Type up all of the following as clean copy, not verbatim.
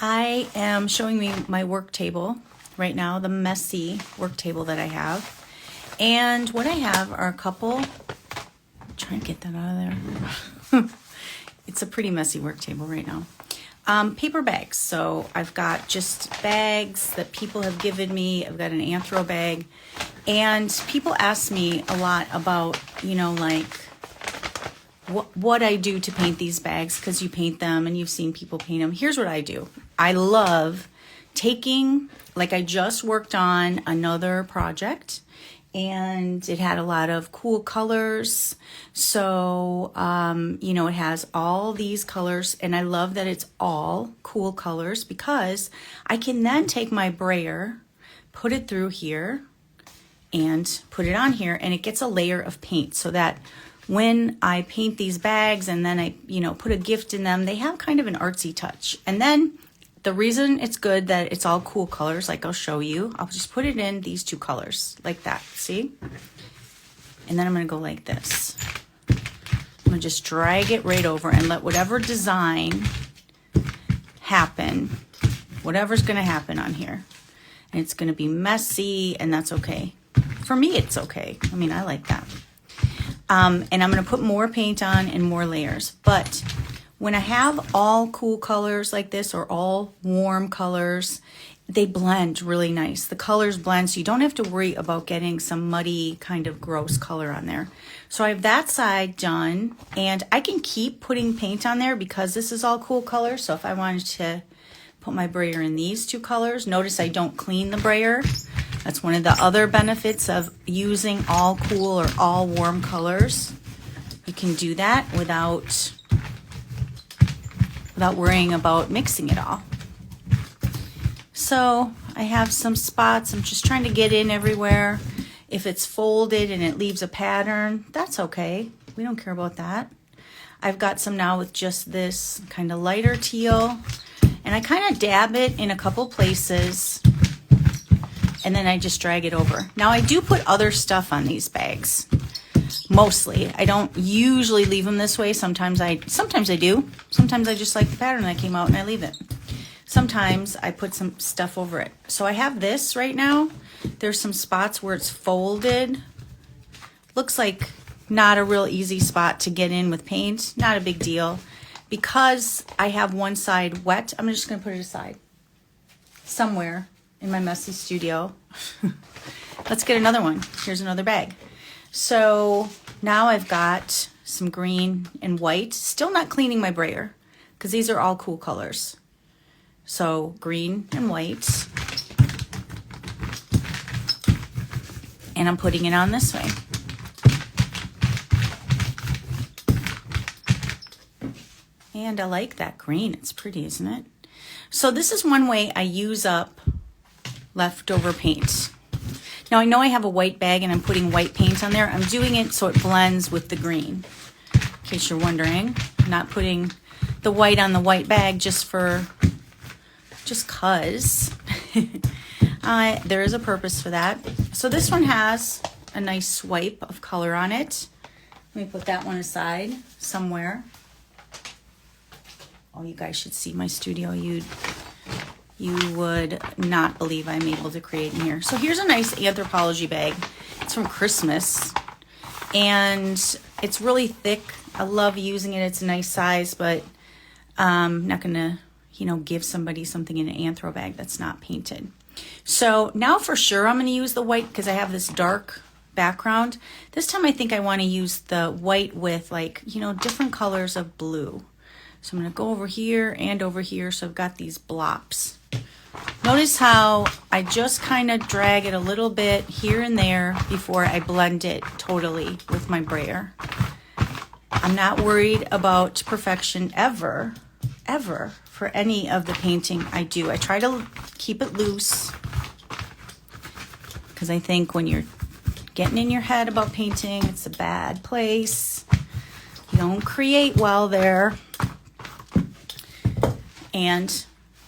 I am showing you my work table right now, the messy work table that I have. And what I have are a couple, trying to get that out of there. It's a pretty messy work table right now. Paper bags. So I've got just bags that people have given me. I've got an anthro bag. And people ask me a lot about, like what I do to paint these bags, because you paint them and you've seen people paint them. Here's what I do. I love taking, like I just worked on another project and it had a lot of cool colors. So, it has all these colors, and I love that it's all cool colors because I can then take my brayer, put it through here, and put it on here, and it gets a layer of paint so that when I paint these bags and then I, put a gift in them, they have kind of an artsy touch. And then the reason it's good that it's all cool colors, like I'll show you, I'll just put it in these two colors like that, see? And then I'm gonna go like this. I'm gonna just drag it right over and let whatever design happen, whatever's gonna happen on here. And it's gonna be messy, and that's okay. For me, it's okay. I mean, I like that. And I'm going to put more paint on and more layers. But when I have all cool colors like this, or all warm colors, they blend really nice. The colors blend, so you don't have to worry about getting some muddy kind of gross color on there. So I have that side done, and I can keep putting paint on there because this is all cool colors. So if I wanted to put my brayer in these two colors, notice I don't clean the brayer. That's one of the other benefits of using all cool or all warm colors. You can do that without worrying about mixing it all. So I have some spots. I'm just trying to get in everywhere. If it's folded and it leaves a pattern, that's okay. We don't care about that. I've got some now with just this kind of lighter teal, and I kind of dab it in a couple places, and then I just drag it over. Now I do put other stuff on these bags. Mostly. I don't usually leave them this way. Sometimes I do. Sometimes I just like the pattern that came out and I leave it. Sometimes I put some stuff over it. So I have this right now. There's some spots where it's folded. Looks like not a real easy spot to get in with paint. Not a big deal. Because I have one side wet, I'm just going to put it aside somewhere in my messy studio. Let's get another one. Here's another bag. So now I've got some green and white. Still not cleaning my brayer because these are all cool colors. So green and white. And I'm putting it on this way. And I like that green. It's pretty, isn't it? So this is one way I use up leftover paint. Now I know I have a white bag and I'm putting white paint on there. I'm doing it so it blends with the green. In case you're wondering, I'm not putting the white on the white bag just cause. There is a purpose for that. So this one has a nice swipe of color on it. Let me put that one aside somewhere. Oh, you guys should see my studio. You would not believe I'm able to create in here. So here's a nice Anthropologie bag. It's from Christmas, and it's really thick. I love using it. It's a nice size, but I'm not gonna, give somebody something in an anthro bag that's not painted. So now for sure I'm gonna use the white because I have this dark background. This time I think I wanna use the white with different colors of blue. So I'm gonna go over here and over here. So I've got these blops. Notice how I just kind of drag it a little bit here and there before I blend it totally with my brayer. I'm not worried about perfection ever for any of the painting I do. I try to keep it loose because I think when you're getting in your head about painting, it's a bad place. You don't create well there. And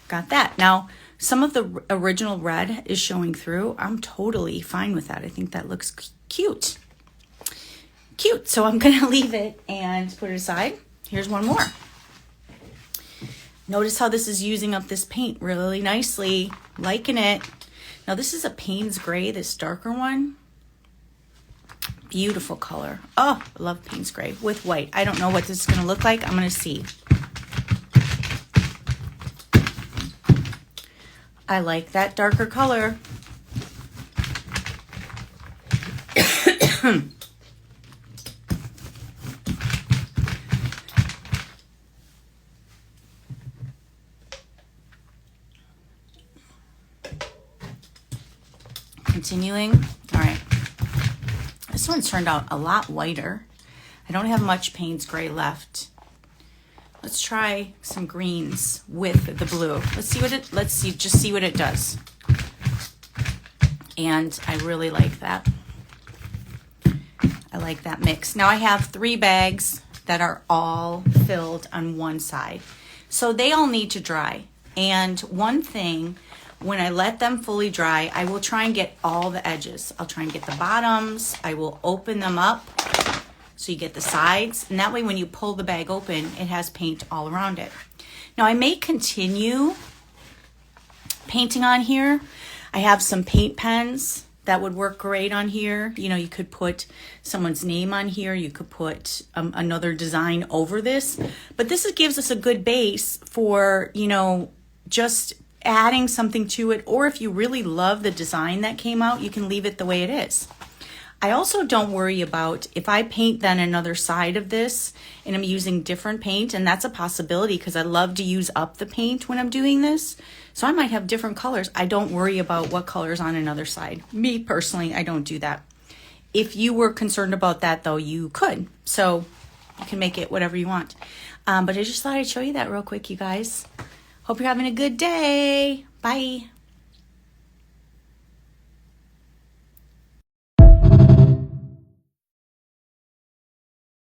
got that. Now, some of the original red is showing through. I'm totally fine with that. I think that looks cute. So I'm going to leave it and put it aside. Here's one more. Notice how this is using up this paint really nicely. Liking it. Now this is a Payne's Gray, this darker one. Beautiful color. Oh, I love Payne's Gray with white. I don't know what this is going to look like. I'm going to see. I like that darker color. Continuing. All right. This one's turned out a lot whiter. I don't have much Payne's Gray left. Let's try some greens with the blue. Just see what it does. And I really like that. I like that mix. Now I have 3 bags that are all filled on one side. So they all need to dry. And one thing, when I let them fully dry, I will try and get all the edges. I'll try and get the bottoms. I will open them up so you get the sides. And that way when you pull the bag open, it has paint all around it. Now I may continue painting on here. I have some paint pens that would work great on here. You know, you could put someone's name on here. You could put another design over this. But this gives us a good base for, you know, just adding something to it. Or if you really love the design that came out, you can leave it the way it is. I also don't worry about if I paint then another side of this and I'm using different paint, and that's a possibility because I love to use up the paint when I'm doing this. So I might have different colors. I don't worry about what color's on another side. Me personally, I don't do that. If you were concerned about that though, you could. So you can make it whatever you want. But I just thought I'd show you that real quick, you guys. Hope you're having a good day. Bye.